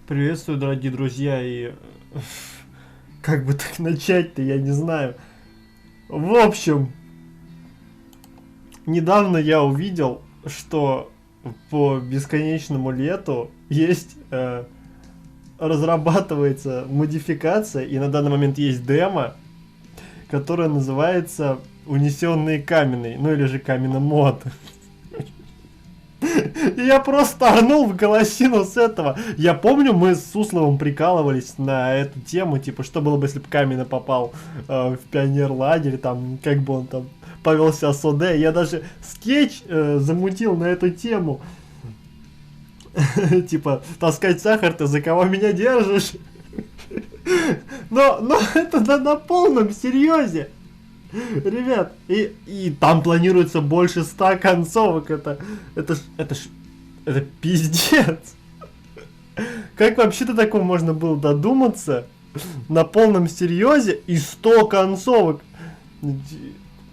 Приветствую, дорогие друзья, и как бы так начать-то, я не знаю. В общем, недавно я увидел, что по бесконечному лету есть, разрабатывается модификация, и на данный момент есть демо, которая называется «Унесенные каменной», ну или же каменомод. И я просто орнул в голосину с этого. Я помню, мы с Сусловым прикалывались на эту тему, типа, что было бы, если бы Каменный попал в пионер-лагерь, там, как бы он там повел себя с ОД. Я даже скетч замутил на эту тему. Типа, таскать сахар, ты за кого меня держишь? Но это на полном серьезе. Ребят, и там планируется больше 100 концовок, это пиздец. Как вообще до такого можно было додуматься на полном серьезе и 100 концовок?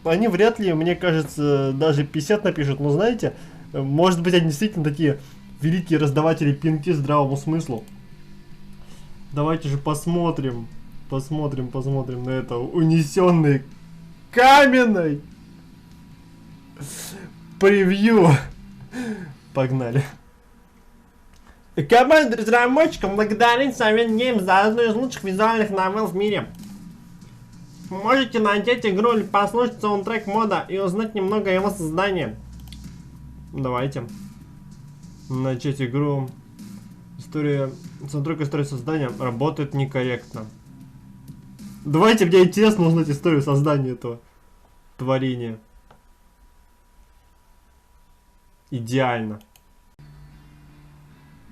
Они вряд ли, мне кажется, даже 50 напишут, но знаете, может быть они действительно такие великие раздаватели пинки здравому смыслу. Давайте же посмотрим на это унесенный каменной превью. Погнали. Команда разработчиков благодарит Совет Games за одну из лучших визуальных новелл в мире. Можете начать игру или послушать саундтрек мода и узнать немного о его создании. Давайте. Начать игру. Саундтрек истории создания работает некорректно. Давайте, мне интересно узнать историю создания этого творения. Идеально.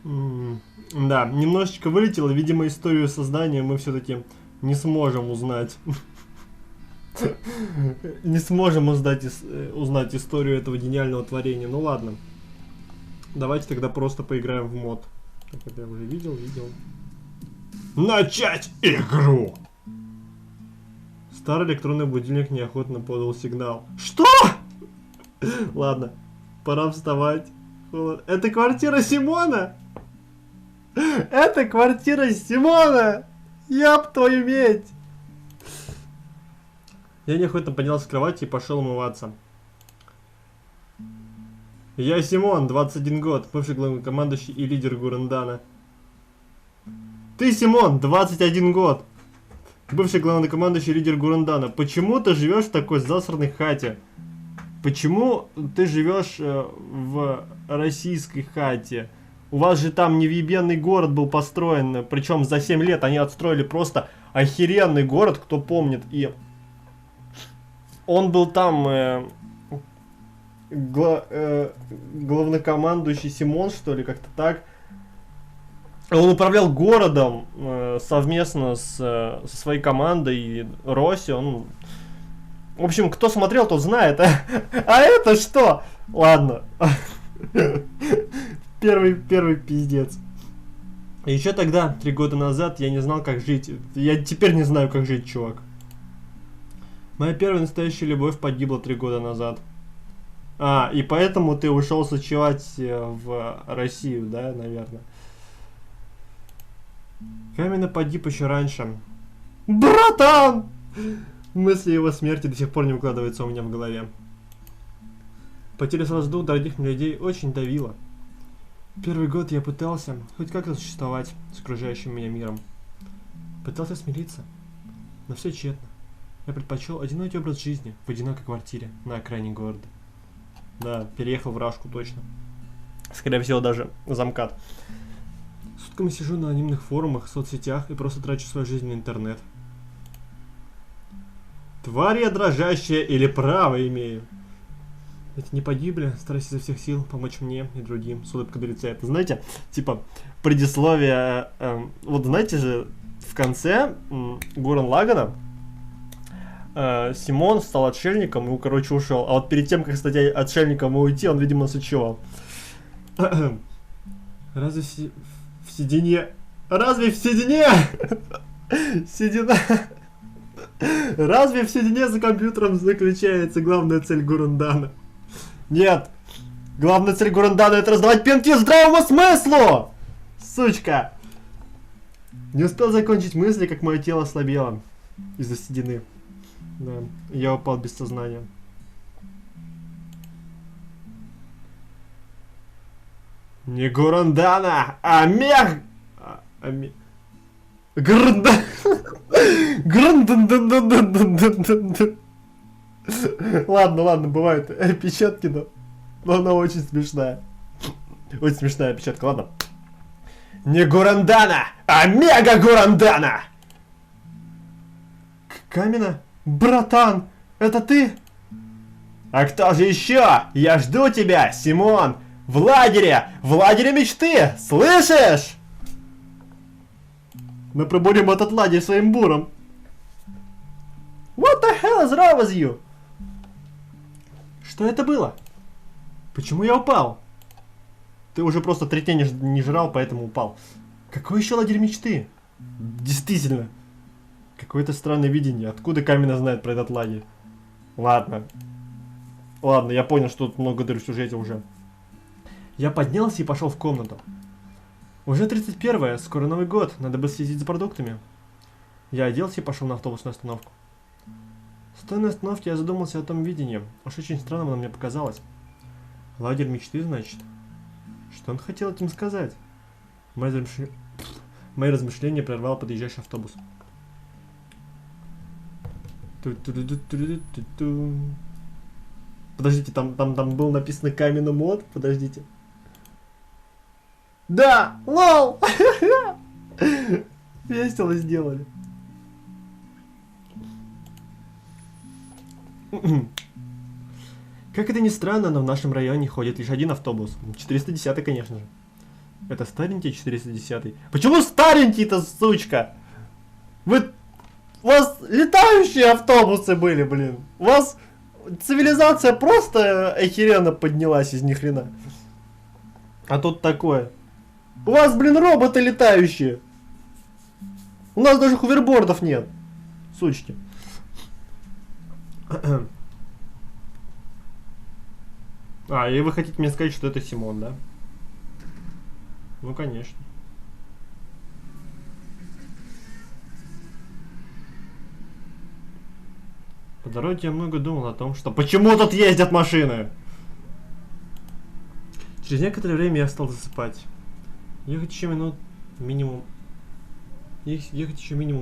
Да, немножечко вылетело. Видимо, историю создания мы все-таки не сможем узнать. Не сможем узнать историю этого гениального творения. Ну ладно. Давайте тогда просто поиграем в мод. Как это я уже видел. Начать игру! Старый электронный будильник неохотно подал сигнал. Что? Ладно, пора вставать. Это квартира Симона? Это квартира Симона! Ёб твою медь! Я неохотно поднялся с кровати и пошел умываться. Я Симон, 21 год, бывший главнокомандующий и лидер Гурандана. Ты, Симон, 21 год. Бывший главнокомандующий лидер Гурандана. Почему ты живешь в такой засранной хате? Почему ты живешь в российской хате? У вас же там невъебенный город был построен. Причем за 7 лет они отстроили просто охеренный город, кто помнит. И он был там главнокомандующий Симон, что ли, как-то так. Он управлял городом совместно со своей командой и Росси. Он... В общем, кто смотрел, тот знает. А это что? Ладно. Первый пиздец. Еще тогда, 3 года назад, я не знал, как жить. Я теперь не знаю, как жить, чувак. Моя первая настоящая любовь погибла 3 года назад. И поэтому ты ушел сочевать в Россию, да, наверное. Каменный погиб еще раньше. Братан! Мысли его смерти до сих пор не укладываются у меня в голове. Потеря сразу двух дорогих мне людей очень давила. Первый год я пытался хоть как-то существовать с окружающим меня миром. Пытался смириться, но все тщетно. Я предпочел одинокий образ жизни в одинокой квартире на окраине города. Да, переехал в Рашку точно. Скорее всего, даже замкат. Сутками сижу на анонимных форумах, соцсетях и просто трачу свою жизнь на интернет. Тварь я дрожащая или право имею? Эти не погибли, стараюсь изо всех сил помочь мне и другим с улыбкой на лице. Это, знаете, типа предисловие. Вот знаете же, в конце Гуррен Лаганна Симон стал отшельником и, короче, ушел. А вот перед тем, как стать отшельником и уйти, он, видимо, сочевал. Разве в седине... Разве в седине... Седина... Разве в седине за компьютером заключается главная цель Гурандана? Нет. Главная цель Гурандана — это раздавать пинки здравому смыслу! Сучка! Не успел закончить мысли, как мое тело ослабело из-за седины. Да, я упал без сознания. Не Гурандана, а Мех... Гранда... Ладно, бывают опечатки, но она очень смешная. Очень смешная опечатка, ладно. Не Гурандана, а Мега Гурандана! Камина? Братан, это ты? А кто же еще? Я жду тебя, Симон! В лагере мечты, слышишь? Мы пробурим этот лагерь своим буром. What the hell is wrong with you? Что это было? Почему я упал? Ты уже просто 3 дня не жрал, поэтому упал. Какой еще лагерь мечты? Действительно. Какое-то странное видение. Откуда Камина знает про этот лагерь? Ладно, я понял, что тут много дыр в сюжете уже. Я поднялся и пошел в комнату. Уже 31-е, скоро Новый год, надо бы съездить за продуктами. Я оделся и пошел на автобусную остановку. Стоя на остановке, я задумался о том видении. Уж очень странным оно мне показалось. Лагерь мечты, значит? Что он хотел этим сказать? Мои размышления прервал подъезжающий автобус. Подождите, там был написано Камина мод, подождите. Да, лол! Весело сделали. Как это ни странно, но в нашем районе ходит лишь один автобус. 410-й, конечно же. Это старенький 410-й. Почему старенький-то, сучка? У вас летающие автобусы были, блин. У вас цивилизация просто охеренно поднялась из ни хрена. А тут такое. У вас, блин, роботы летающие. У нас даже хувербордов нет. Сучки. И вы хотите мне сказать, что это Симон, да? Ну, конечно. По дороге я много думал о том, что почему тут ездят машины? Через некоторое время я стал засыпать. Ехать еще минимум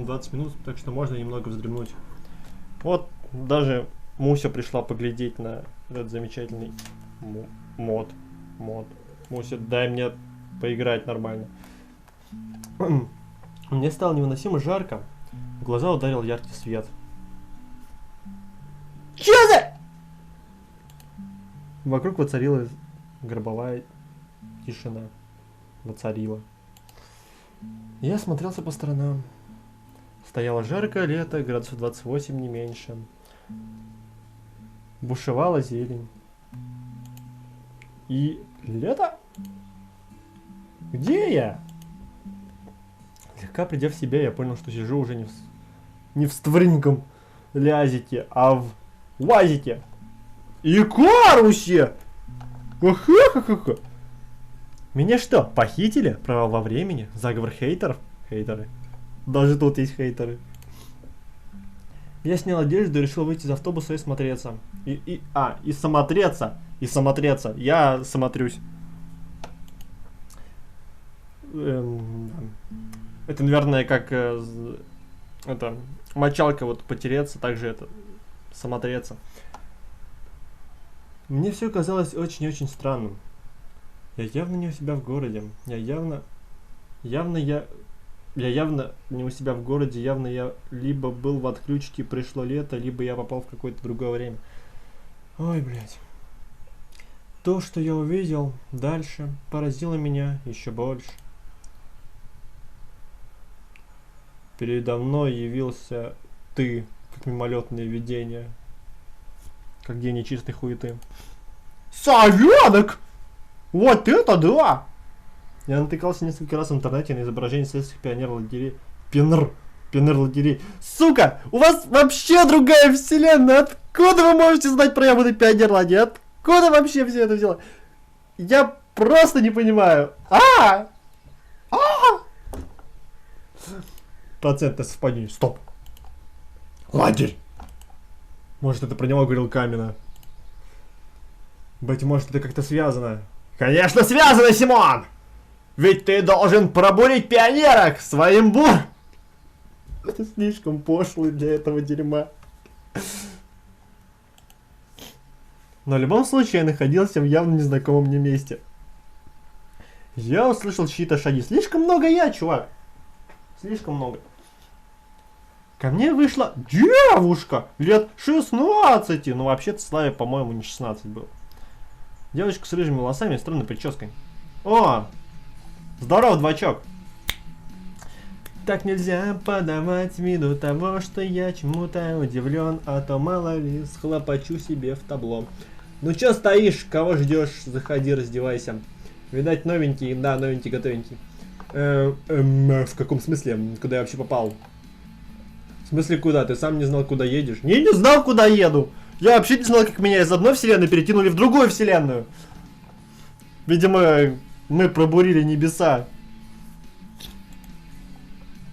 20 минут, так что можно немного вздремнуть. Вот даже Муся пришла поглядеть на этот замечательный мод. Муся, дай мне поиграть нормально. Мне стало невыносимо жарко. В глаза ударил яркий свет. Чё за? Вокруг воцарилась гробовая тишина. Воцарила. Я осмотрелся по сторонам. Стояло жаркое лето, градусов 28, не меньше. Бушевала зелень. И лето? Где я? Слегка придя в себя, я понял, что сижу уже не в створеньком лязике, а в УАЗике. И карусе! Ха-ха-ха-ха. Меня что, похитили? Провал во времени? Заговор хейтеров? Хейтеры. Даже тут есть хейтеры. Я снял одежду и решил выйти из автобуса и смотреться. И смотреться. Я смотрюсь. Это, наверное, как это мочалка вот потереться, также это смотреться. Мне все казалось очень-очень странным. Я явно не у себя в городе. Я явно не у себя в городе. Явно я либо был в отключке, пришло лето, либо я попал в какое-то другое время. Ой, блядь. То, что я увидел дальше, поразило меня еще больше. Передо мной явился ты, как мимолетное видение. Как день нечистой хуеты. Совенок! Вот это да! Я натыкался несколько раз в интернете на изображение советских пионер-лагерей. Пионер-лагерей. Сука! У вас вообще другая вселенная! Откуда вы можете знать про ебаный пионер-лагерь? Откуда вообще все это взяло? Я просто не понимаю. процентное совпадение. Стоп. Лагерь. Может, это про него говорил Камина. Быть может, это как-то связано. Конечно, связано, Симон! Ведь ты должен пробурить пионерок своим Это слишком пошлый для этого дерьма. Но в любом случае я находился в явно незнакомом мне месте. Я услышал чьи-то шаги. Слишком много чувак. Слишком много. Ко мне вышла девушка лет 16. Ну, вообще-то Славе, по-моему, не 16 был. Девочка с рыжими волосами и странной прической. О! Здорово, двачок! Так нельзя подавать виду того, что я чему-то удивлен, а то мало ли схлопочу себе в табло. Ну чё стоишь, кого ждешь? Заходи, раздевайся. Видать, новенький, да, новенький, готовенький. В каком смысле? Куда я вообще попал? В смысле куда? Ты сам не знал, куда едешь? Не знал, куда еду! Я вообще не знал, как меня из одной вселенной перетянули в другую вселенную. Видимо, мы пробурили небеса.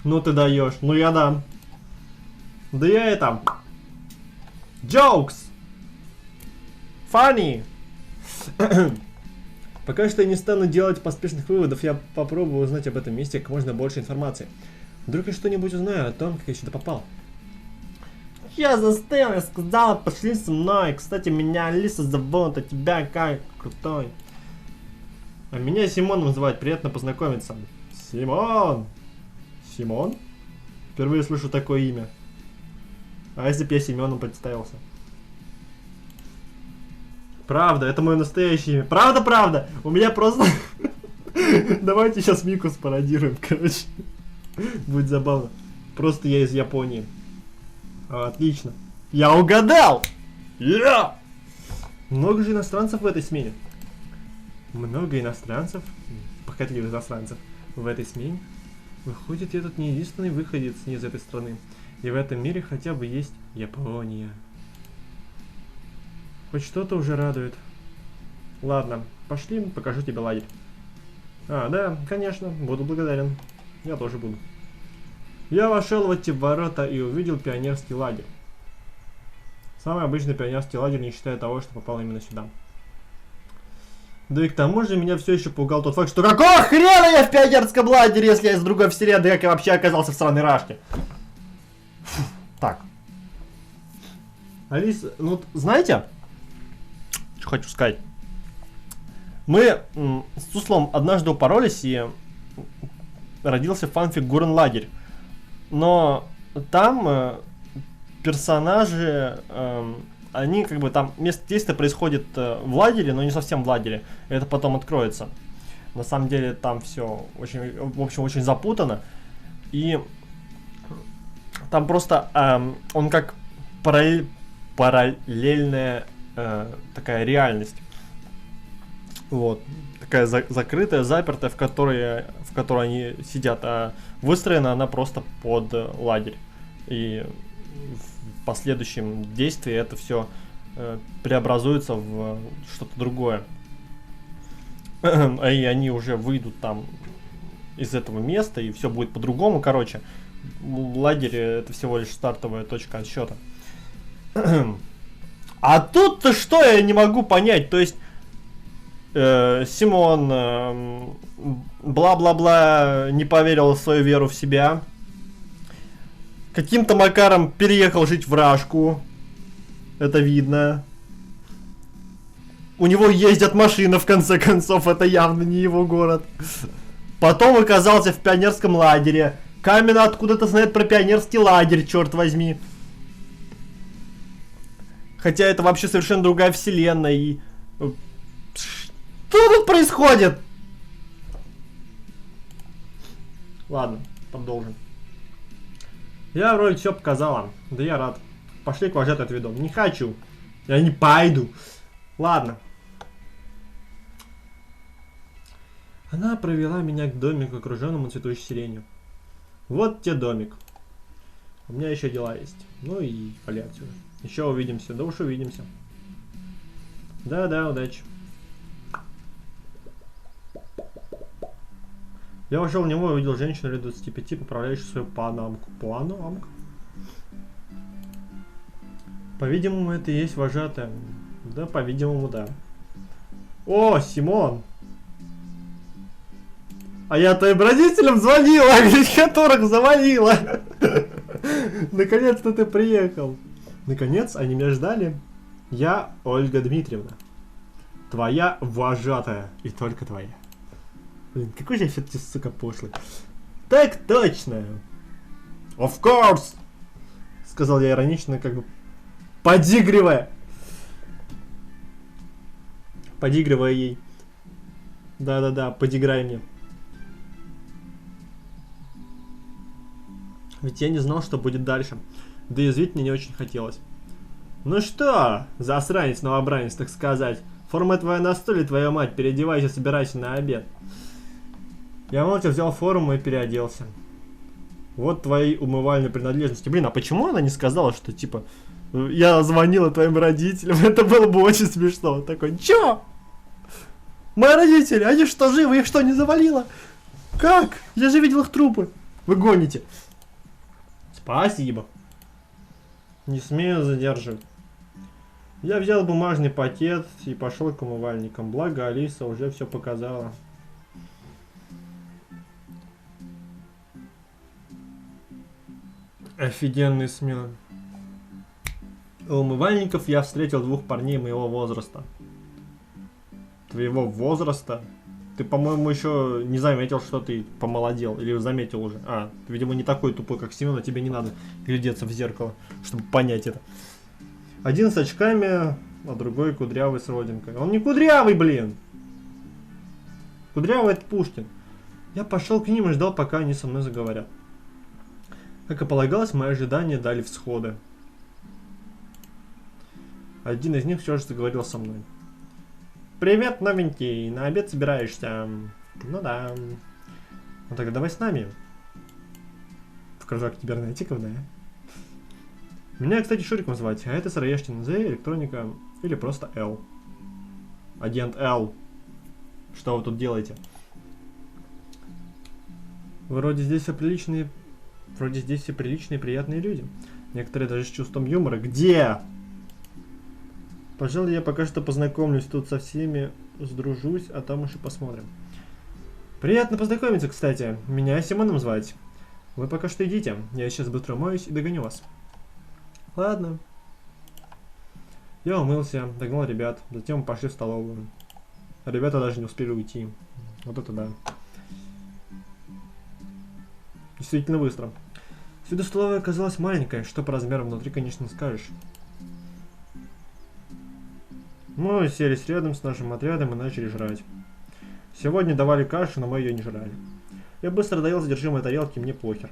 Ну ты даешь. Ну я дам. Да я это... Jokes! Funny! Пока что я не стану делать поспешных выводов, я попробую узнать об этом месте как можно больше информации. Вдруг я что-нибудь узнаю о том, как я сюда попал. Я застыл, я сказала, пошли со мной. Кстати, меня Алиса зовут, а тебя как? Крутой. А меня Симоном называют, приятно познакомиться. Симон! Симон? Впервые слышу такое имя. А если бы я Семеном представился? Правда, это мое настоящее имя. Правда, правда. У меня просто... Давайте сейчас Мику спародируем, короче. Будет забавно. Просто я из Японии. Отлично. Я угадал! Yeah! Много же иностранцев в этой смене. Много иностранцев? Похотливых иностранцев в этой смене. Выходит, я тут не единственный выходец не из этой страны. И в этом мире хотя бы есть Япония. Хоть что-то уже радует. Ладно, пошли, покажу тебе лагерь. А, да, конечно, буду благодарен. Я тоже буду. Я вошел в эти ворота и увидел пионерский лагерь. Самый обычный пионерский лагерь, не считая того, что попал именно сюда. Да и к тому же меня все еще пугал тот факт, что какого хрена я в пионерском лагере, если я из другой вселенной, как я вообще оказался в сраной Рашке. Так. Алиса, ну, знаете, что хочу сказать? Мы с Суслом однажды упоролись, и родился фанфик Гуррен Лагерь. Но там персонажи, они как бы там, место действия происходит в лагере, но не совсем в лагере. Это потом откроется. На самом деле там все очень, в общем, очень запутано. И там просто он как параллельная такая реальность. Вот. Такая закрытая, запертая, в которой они сидят. А выстроена она просто под лагерь. И в последующем действии это все преобразуется в что-то другое. И они уже выйдут там из этого места, и все будет по-другому. Короче, лагерь — это всего лишь стартовая точка отсчета. А тут-то что я не могу понять? То есть Симон бла-бла-бла не поверил в свою веру в себя. Каким-то макаром переехал жить в Рашку. Это видно. У него ездят машины, в конце концов, это явно не его город. Потом оказался в пионерском лагере. Камина откуда-то знает про пионерский лагерь, черт возьми. Хотя это вообще совершенно другая вселенная. И... Что тут происходит? Ладно, продолжим. Я вроде все показала. Да я рад. Пошли к вожатой отведу. Не хочу. Я не пойду. Ладно. Она провела меня к домику, окруженному цветущей сиренью. Вот тебе домик. У меня еще дела есть. Ну и пали отсюда. Еще увидимся. Да уж увидимся. Да-да, удачи. Я вошел в него и увидел женщину лет 25, поправляющую свою панамку. Панамку? По-видимому, это и есть вожатая. Да, по-видимому, да. О, Симон! А я твоим родителям звонила, которых завалила. Наконец-то ты приехал. Наконец, они меня ждали. Я Ольга Дмитриевна. Твоя вожатая. И только твоя. Блин, какой же я все-таки, сука, пошлый. Так точно. Of course. Сказал я иронично, как бы подигрывая. Подигрывая ей. Да-да-да, подиграй мне. Ведь я не знал, что будет дальше. Да и извить мне не очень хотелось. Ну что, засранец, новобранец, так сказать. Форма твоя на столе, твоя мать. Переодевайся, собирайся на обед. Я молча взял форму и переоделся. Вот твои умывальные принадлежности. Блин, а почему она не сказала, что типа я звонила твоим родителям? Это было бы очень смешно. Такой, чё? Мои родители, они что, живы? Их что, не завалило? Как? Я же видел их трупы. Вы гоните. Спасибо. Не смею задерживать. Я взял бумажный пакет и пошел к умывальникам. Благо Алиса уже все показала. Офигенный смело. У умывальников я встретил двух парней моего возраста. Твоего возраста? Ты, по-моему, еще не заметил, что ты помолодел. Или заметил уже. А, ты, видимо, не такой тупой, как Семен, а тебе не надо глядеться в зеркало, чтобы понять это. Один с очками, а другой кудрявый с родинкой. Он не кудрявый, блин! Кудрявый — это Пушкин. Я пошел к ним и ждал, пока они со мной заговорят. Как и полагалось, мои ожидания дали всходы. Один из них все же заговорил со мной. Привет, новенький, на обед собираешься? Ну да. Ну тогда давай с нами. В кружок кибернетиков, да? Меня, кстати, Шуриком звать, а это Сыроежкин З, электроника или просто Л. Агент Л. Что вы тут делаете? Вроде здесь все приличные приятные люди. Некоторые даже с чувством юмора. Где? Пожалуй, я пока что познакомлюсь тут со всеми, сдружусь, а там уж и посмотрим. Приятно познакомиться, кстати. Меня Симоном звать. Вы пока что идите. Я сейчас быстро умоюсь и догоню вас. Ладно. Я умылся, догнал ребят, затем мы пошли в столовую. Ребята даже не успели уйти. Вот это да. Действительно быстро. С виду столовая оказалась маленькая, что по размерам внутри, конечно, скажешь. Мы селись рядом с нашим отрядом и начали жрать. Сегодня давали кашу, но мы ее не жрали. Я быстро доел содержимое тарелки, мне похер.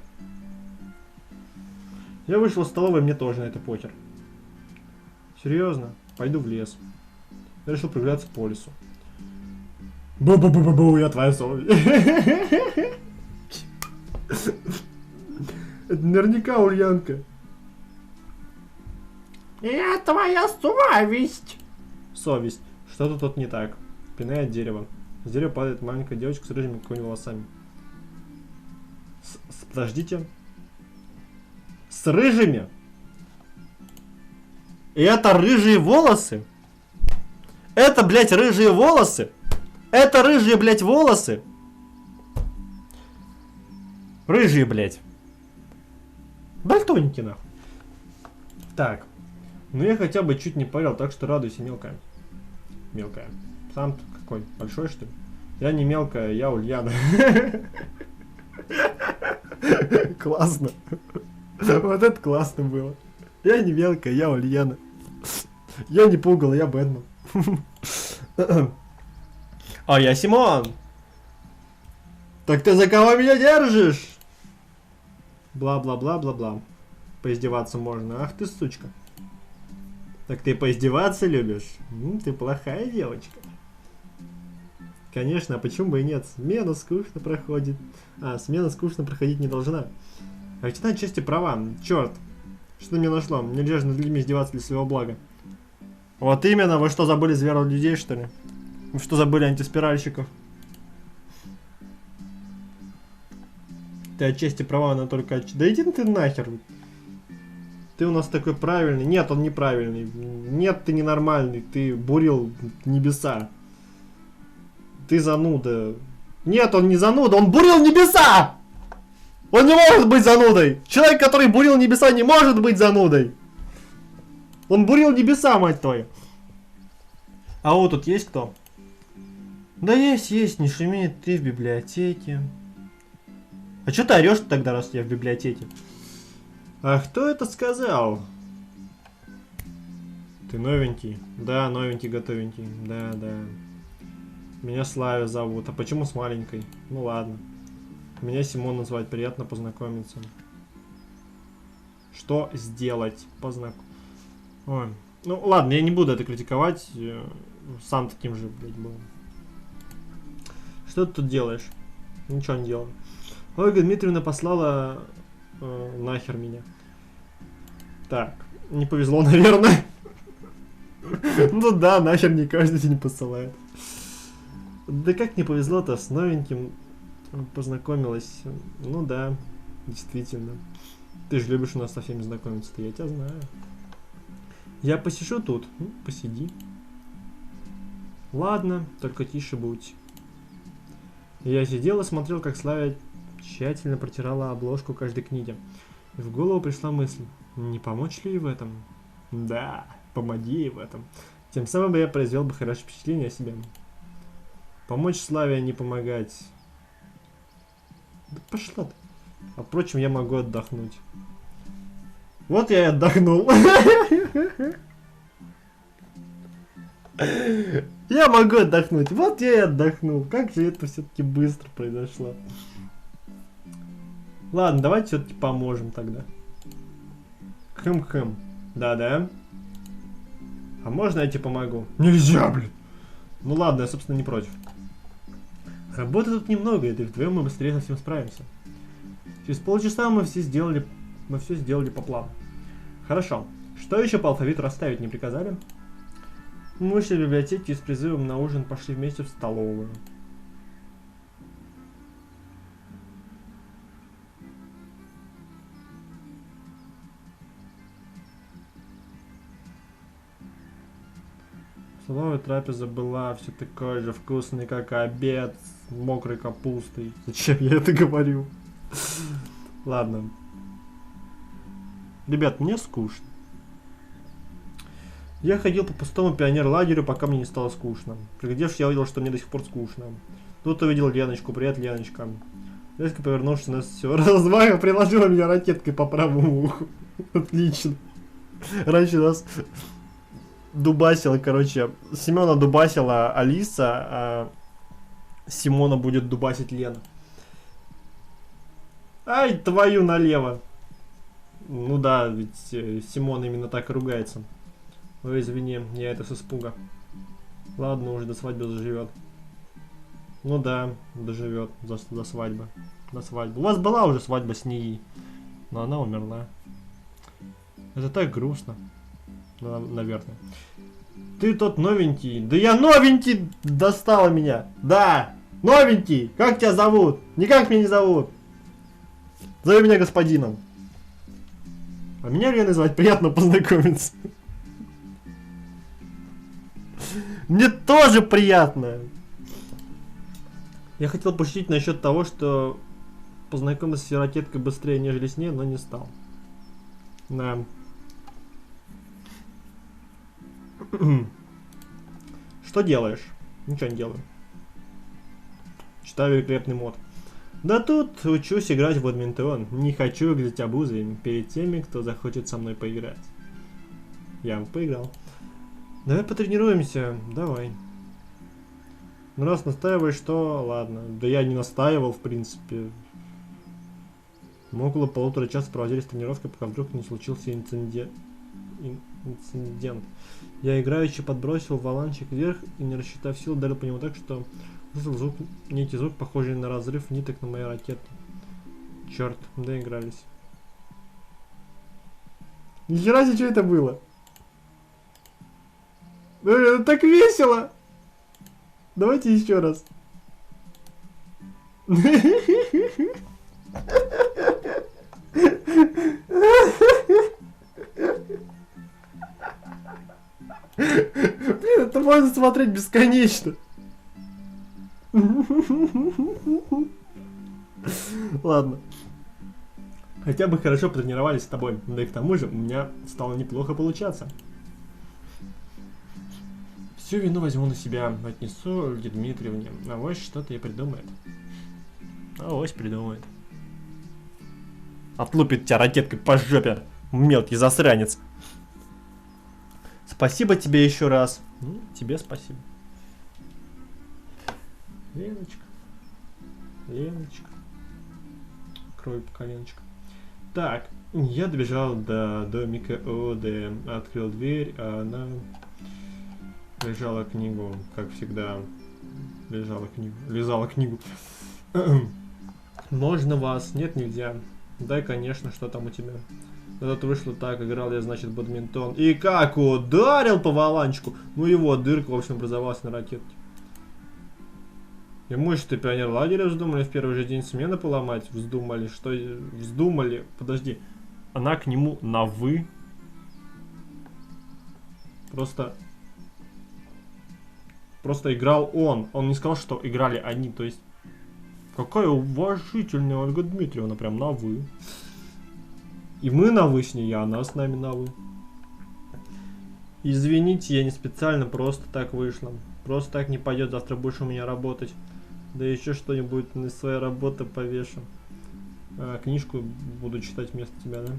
Я вышел из столовой, мне тоже на это похер. Серьезно? Пойду в лес. Я решил прогуляться по лесу. Бу-бу-бу-бу-бу, я твоя совесть. Это наверняка Ульянка. Я твоя совесть. Совесть. Что-то тут не так. Пинает дерево. С дерева падает маленькая девочка с рыжими какими волосами. Подождите. С рыжими? И это рыжие волосы? Это, блядь, рыжие волосы? Это рыжие, блядь, волосы? Рыжие, блядь. Бальтоники, нахуй. Так. Ну я хотя бы чуть не парил, так что радуйся, мелкая. Мелкая. Сам какой? Большой, что ли? Я не мелкая, я Ульяна. Классно. Вот это классно было. Я не мелкая, я Ульяна. Я не пугал, я Бэтмен. А я Симон. Так ты за кого меня держишь? Бла-бла-бла-бла-бла. Поиздеваться можно. Ах ты, сучка. Так ты поиздеваться любишь? Ты плохая девочка. Конечно, а почему бы и нет? Смена скучно проходит. А, смена скучно проходить не должна. А ведь она чести права. Черт. Что мне нашло? Нельзя же над людьми издеваться для своего блага. Вот именно. Вы что, забыли зверу людей, что ли? Вы что, забыли антиспиральщиков? Ты отчасти права, но только отчасти... Да иди ты нахер. Ты у нас такой правильный. Нет, он неправильный. Нет, ты ненормальный. Ты бурил небеса. Ты зануда. Нет, он не зануда, он бурил небеса! Он не может быть занудой! Человек, который бурил небеса, не может быть занудой! Он бурил небеса, мать твою! А вот тут есть кто? Да есть, не шуми, ты в библиотеке. А чё ты орёшь тогда, раз я в библиотеке? А кто это сказал? Ты новенький? Да, новенький, готовенький. Да. Меня Славя зовут. А почему с маленькой? Ну ладно. Меня Симон назвать. Приятно познакомиться. Что сделать? Ой. Ну ладно, я не буду это критиковать. Сам таким же, блядь, был. Что ты тут делаешь? Ничего не делаю. Ольга Дмитриевна послала нахер меня. Так, не повезло, наверное. Ну да, нахер не каждый день посылает. Да как не повезло-то, с новеньким познакомилась. Ну да, действительно. Ты же любишь у нас со всеми знакомиться-то, я тебя знаю. Я посижу тут. Ну, посиди. Ладно, только тише будь. Я сидел и смотрел, как Славя тщательно протирала обложку каждой книги. И в голову пришла мысль, не помочь ли ей в этом? Да, помоги ей в этом. Тем самым я произвел бы хорошее впечатление о себе. Помочь Славе, а не помогать. Да пошла ты. А впрочем, я могу отдохнуть. Вот я и отдохнул. Я могу отдохнуть. Вот я и отдохнул. Как же это все-таки быстро произошло. Ладно, давайте все-таки поможем тогда. Хм-хм. Да-да. А можно я тебе помогу? Нельзя, блин. Ну ладно, я, собственно, не против. Работы тут немного, и вдвоем мы быстрее со всем справимся. Через полчаса мы все сделали по плану. Хорошо. Что еще по алфавиту расставить не приказали? Мы вышли в библиотеке и с призывом на ужин пошли вместе в столовую. Столовая трапеза была все такой же вкусной, как и обед, с мокрой капустой. Зачем я это говорю? Ладно. Ребят, мне скучно. Я ходил по пустому пионер-лагерю, пока мне не стало скучно. Приглядевшись, я увидел, что мне до сих пор скучно. Тут увидел Леночку. Привет, Леночка. Резко повернувшись на все размаха, приложила меня ракеткой по правому уху. Отлично. Раньше нас дубасила, короче, Семена дубасила Алиса, а Симона будет дубасить Лена. Ай, твою налево. Ну да, ведь Симон именно так и ругается. Ой, извини, я это с испуга. Ладно, уже до свадьбы заживет. Ну да, доживет до свадьбы. До свадьбы. У вас была уже свадьба с ней, но она умерла. Это так грустно. Наверное. Ты тот новенький. Да я новенький! Достала меня. Да! Новенький! Как тебя зовут? Никак меня не зовут. Зови меня господином. А меня Леной звать, приятно познакомиться. Мне тоже приятно. Я хотел пошутить насчет того, что познакомился с сиротеткой быстрее, нежели с ней, но не стал. Да. Что делаешь? Ничего не делаю. Читаю великолепный мод. Да тут учусь играть в бадминтон. Не хочу выглядеть обузой перед теми, кто захочет со мной поиграть. Я поиграл. Давай потренируемся. Давай. Ну раз настаиваешь, что ладно. Да я не настаивал, в принципе. Мы около полутора часа проводили с тренировкой, пока вдруг не случился инцидент. Я играючи подбросил валанчик вверх и, не рассчитав сил, ударил по нему так, что услышал звук, некий звук, похожий на разрыв ниток на моей ракете. Черт, доигрались. Нихера себе, что это было? Это так весело! Давайте еще раз. Блин, это можно смотреть бесконечно. Ладно. Хотя бы хорошо потренировались с тобой. Да и к тому же у меня стало неплохо получаться. Всю вину возьму на себя. Отнесу Ольге Дмитриевне. Авось что-то и придумает. Авось придумает. Отлупит тебя ракеткой по жопе. Мелкий засранец. Спасибо тебе еще раз. Ну, тебе спасибо. Леночка. Леночка. Кровь по коленочкам. Так, я добежал до домика Оды, открыл дверь, а она лежала книгу, как всегда. Лизала книгу. Можно вас? Нет, нельзя. Да, конечно, что там у тебя? Это вышло так, играл я, значит, в бадминтон. И как ударил по валанчику. Ну его дырка, в общем, образовалась на ракетке. Имущество пионер лагеря вздумали в первый же день смены поломать. Вздумали, что... Вздумали. Подожди. Она к нему на «вы». Просто играл он. Он не сказал, что играли они. То есть... Какая уважительная Ольга Дмитриевна. Прям на «вы». И мы на «вы» с ней, а она с нами на «вы». Извините, я не специально, просто так вышло. Просто так не пойдет, завтра будешь у меня работать. Да еще что-нибудь на своей работы повешу. Книжку буду читать вместо тебя, да?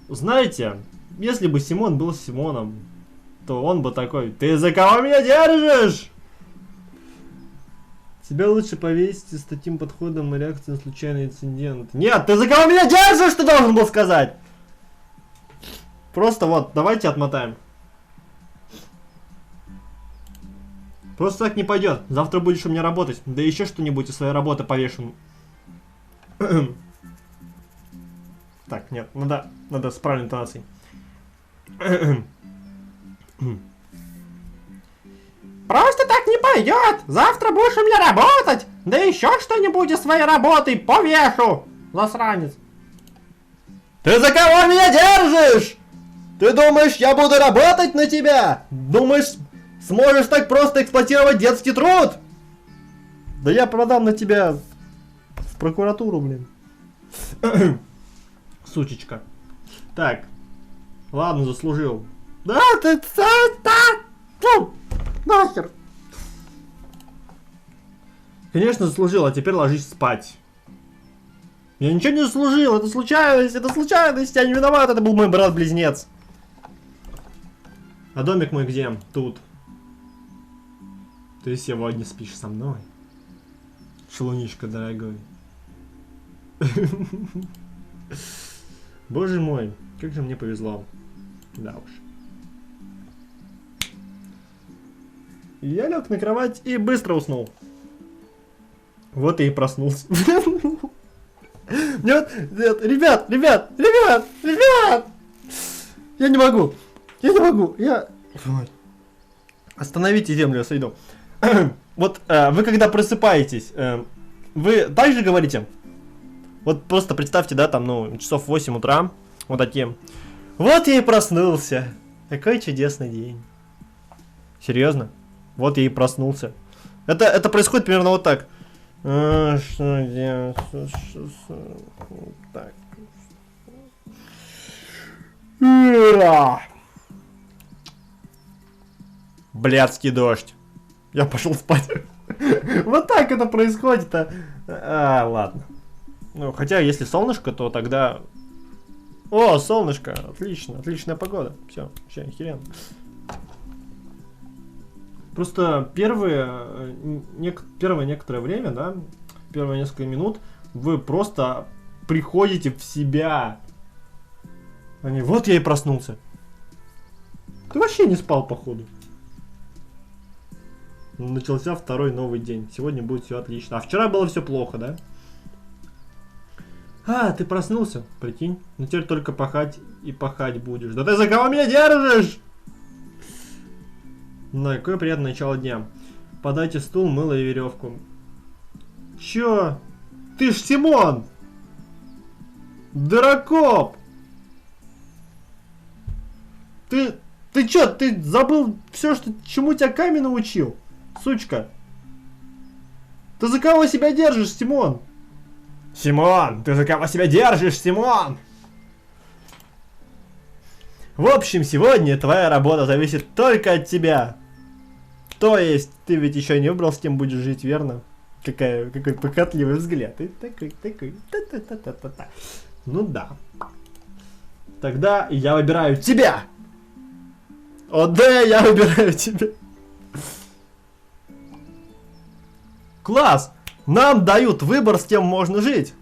Знаете, если бы Симон был Симоном, то он бы такой: ты за кого меня держишь? Тебя лучше повесить с таким подходом на реакцию на случайный инцидент. Нет, ты за кого меня держишь, ты должен был сказать! Просто вот, давайте отмотаем. Просто так не пойдет. Завтра будешь у меня работать. Да еще что-нибудь из своей работы повешу. Так, нет, надо с правильной интонацией. Просто так не пойдет. Завтра будешь у меня работать. Да еще что-нибудь из своей работы повешу. Засранец. Ты за кого меня держишь? Ты думаешь, я буду работать на тебя? Думаешь, сможешь так просто эксплуатировать детский труд? Да я продам на тебя в прокуратуру, блин. Сучечка. Так. Ладно, заслужил. Да, ты... Нахер. Конечно, заслужил, а теперь ложись спать. Я ничего не заслужил, это случайность, я не виноват, это был мой брат-близнец. А домик мой где? Тут. Ты сегодня спишь со мной, шалунишка дорогой. Боже мой, как же мне повезло. Да уж. Я лег на кровать и быстро уснул. Вот и проснулся. Ребят! Я не могу. Остановите землю, я сойду. Вот вы когда просыпаетесь, вы так же говорите? Вот просто представьте, да, там, ну, часов 8 утра, вот такие. Вот я и проснулся. Какой чудесный день. Серьезно? Вот я и проснулся. Это происходит примерно вот так. Что делать? Так. Блядский дождь. Я пошел спать. Вот так это происходит. Ладно. Ну, хотя, если солнышко, то тогда... О, солнышко. Отлично. Отличная погода. Все, вообще охеренно. Просто первое некоторое время, да, первые несколько минут, вы просто приходите в себя. Вот я и проснулся. Ты вообще не спал, походу. Начался второй новый день. Сегодня будет все отлично. А вчера было все плохо, да? Ты проснулся, прикинь. Ну теперь только пахать и пахать будешь. Да ты за кого меня держишь? Ну, какое приятное начало дня. Подайте стул, мыло и веревку. Чё? Ты ж Симон! Дуракоп! Ты чё, ты забыл все, чему тебя Ками научил? Сучка. Ты за кого себя держишь, Симон? Симон, ты за кого себя держишь, Симон? В общем, сегодня твоя работа зависит только от тебя. То есть, ты ведь еще не выбрал, с кем будешь жить, верно? Какой похотливый взгляд. Ты такой. Та-та-та-та-та. Ну да. Тогда я выбираю тебя. О да, я выбираю тебя. Класс! Нам дают выбор, с кем можно жить.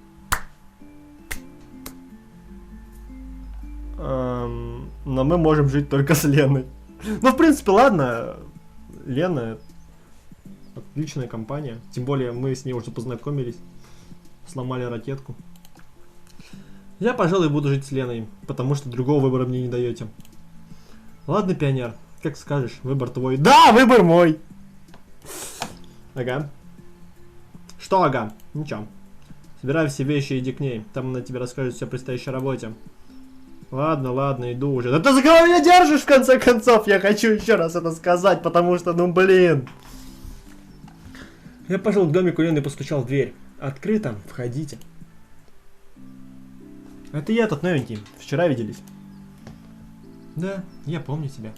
Но мы можем жить только с Леной. Ну, в принципе, ладно. Лена отличная компания. Тем более, мы с ней уже познакомились. Сломали ракетку. Я, пожалуй, буду жить с Леной, потому что другого выбора мне не даете. Ладно, пионер, как скажешь, выбор твой. Да, выбор мой! Ага. Что ага? Ничего. Собирай все вещи и иди к ней. Там она тебе расскажет все о предстоящей работе. Ладно, иду уже. Да ты за кого меня держишь, в конце концов? Я хочу еще раз это сказать, потому что, ну блин. Я пошел к домику Лены и постучал в дверь. Открыто, входите. Это я тот новенький. Вчера виделись. Да, я помню тебя.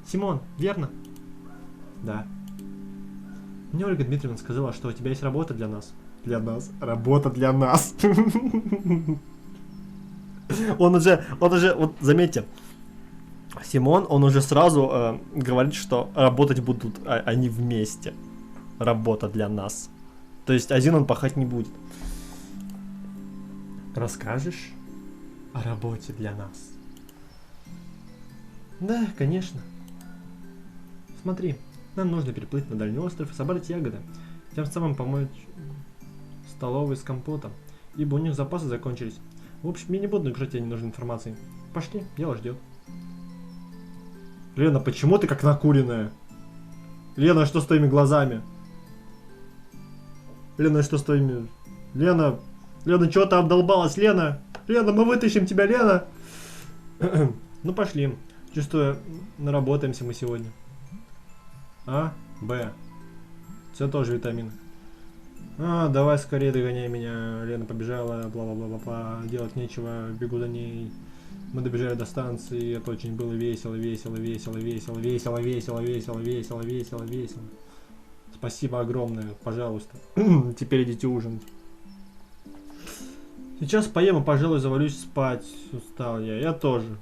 Симон, верно? Да. Мне Ольга Дмитриевна сказала, что у тебя есть работа для нас. Для нас. Работа для нас. Он уже, вот заметьте, Симон, он уже сразу говорит, что работать будут они вместе. Работа для нас. То есть один он пахать не будет. Расскажешь о работе для нас? Да, конечно. Смотри, нам нужно переплыть на дальний остров и собрать ягоды. Тем самым помочь столовой с компотом, ибо у них запасы закончились. В общем, я не буду нагружать тебя ненужной информацией. Пошли, дело ждет. Лена, почему ты как накуренная? Лена, что с твоими глазами? Лена, что с твоими... Лена, чего ты обдолбалась, Лена? Лена, мы вытащим тебя, Лена! Ну, пошли. Чувствую, наработаемся мы сегодня. А, Б. С тоже витамин. А, давай скорее догоняй меня. Лена побежала, бла-бла-бла-бла. Делать нечего, бегу за ней. Мы добежали до станции. Это очень было весело. Спасибо огромное, пожалуйста. Теперь идите ужинать. Сейчас поем и, пожалуй, завалюсь спать. Устал я. Я тоже.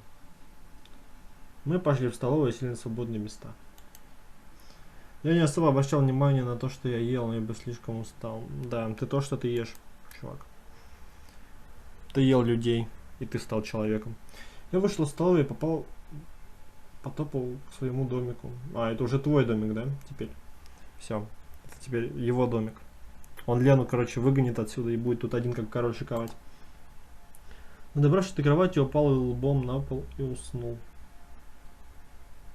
Мы пошли в столовую и сели на свободные места. Я не особо обращал внимание на то, что я ел, но я бы слишком устал. Да, ты то, что ты ешь, чувак. Ты ел людей, и ты стал человеком. Я вышел из столовой и потопал к своему домику. А, это уже твой домик, да, теперь? Все, это теперь его домик. Он Лену, короче, выгонит отсюда и будет тут один, как король, шиковать. Добравшись до кровати, упал лбом на пол и уснул.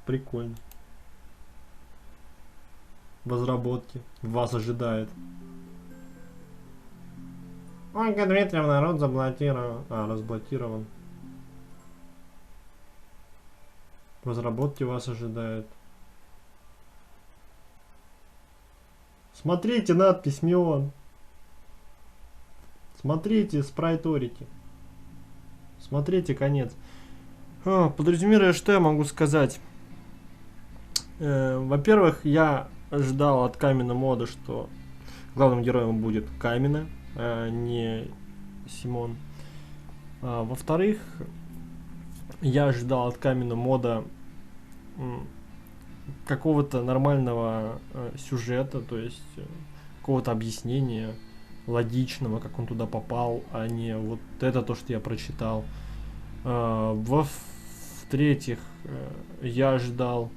Прикольно. В разработке. Вас ожидает. Ольга Дмитриевна, рот заблокирован. А, разблокирован. В разработке вас ожидает. Смотрите надпись Мион. Смотрите спрайторики. Смотрите конец. Подразумевая, что я могу сказать? Во-первых, я ожидал от Камина мода, что главным героем будет Камина, а не Симон. Во-вторых, я ожидал от Камина мода какого-то нормального сюжета, то есть какого-то объяснения логичного, как он туда попал, а не вот это то, что я прочитал. В-третьих, я ожидал...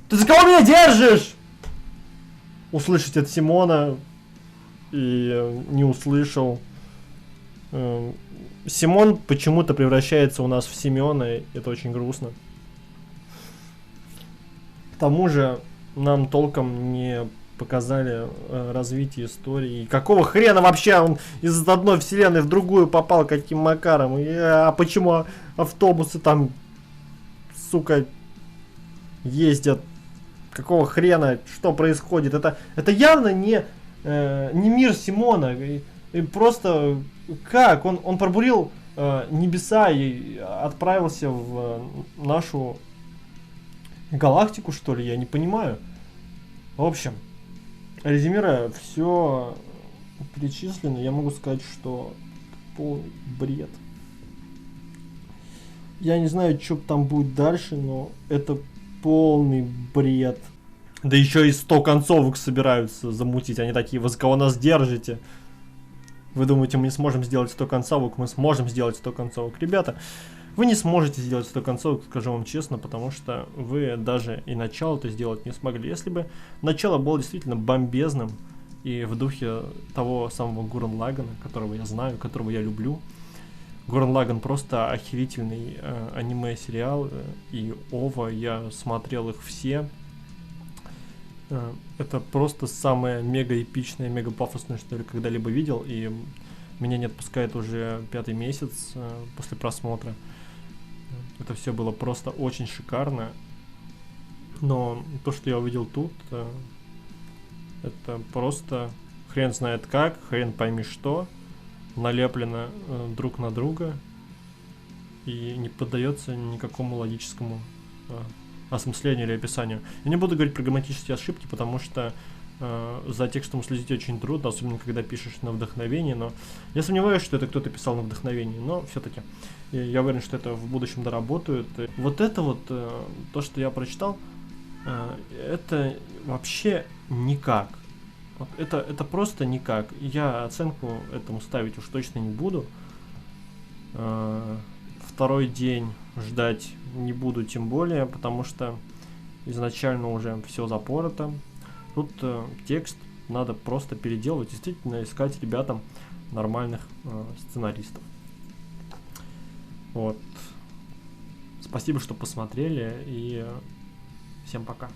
Ты за кого меня держишь? Услышать от Симона и не услышал. Симон почему-то превращается у нас в Семена, и это очень грустно. К тому же нам толком не показали развитие истории. И какого хрена вообще он из одной вселенной в другую попал, каким макаром? А почему автобусы там, сука, ездят? Какого хрена? Что происходит? Это явно не мир Симона. И просто как? Он пробурил небеса и отправился в нашу галактику, что ли? Я не понимаю. В общем, резюмируя все перечислено, я могу сказать, что полный бред. Я не знаю, что там будет дальше, но это полный бред. Да еще и 100 концовок собираются замутить. Они такие: вы за кого нас держите? Вы думаете, мы не сможем сделать 100 концовок? Мы сможем сделать 100 концовок. Ребята, вы не сможете сделать 100 концовок, скажу вам честно, потому что вы даже и начало-то сделать не смогли. Если бы начало было действительно бомбезным и в духе того самого Гуррен Лагана, которого я знаю, которого я люблю. Гуррен Лаган просто охерительный аниме-сериал, и ОВА, я смотрел их все. Это просто самое мега-эпичное, мега-пафосное, что я когда-либо видел, и меня не отпускает уже 5-й месяц после просмотра. Это все было просто очень шикарно. Но то, что я увидел тут, это просто хрен знает как, хрен пойми что, налеплено друг на друга и не поддается никакому логическому осмыслению или описанию. Я не буду говорить про грамматические ошибки, потому что за текстом следить очень трудно, особенно когда пишешь на вдохновение, но я сомневаюсь, что это кто-то писал на вдохновении, но все-таки я уверен, что это в будущем доработают. Вот это вот, то, что я прочитал, это вообще никак. Вот это просто никак. Я оценку этому ставить уж точно не буду. Второй день ждать не буду, тем более, потому что изначально уже все запорото. Тут текст надо просто переделывать, действительно искать ребятам нормальных сценаристов. Вот. Спасибо, что посмотрели, и всем пока.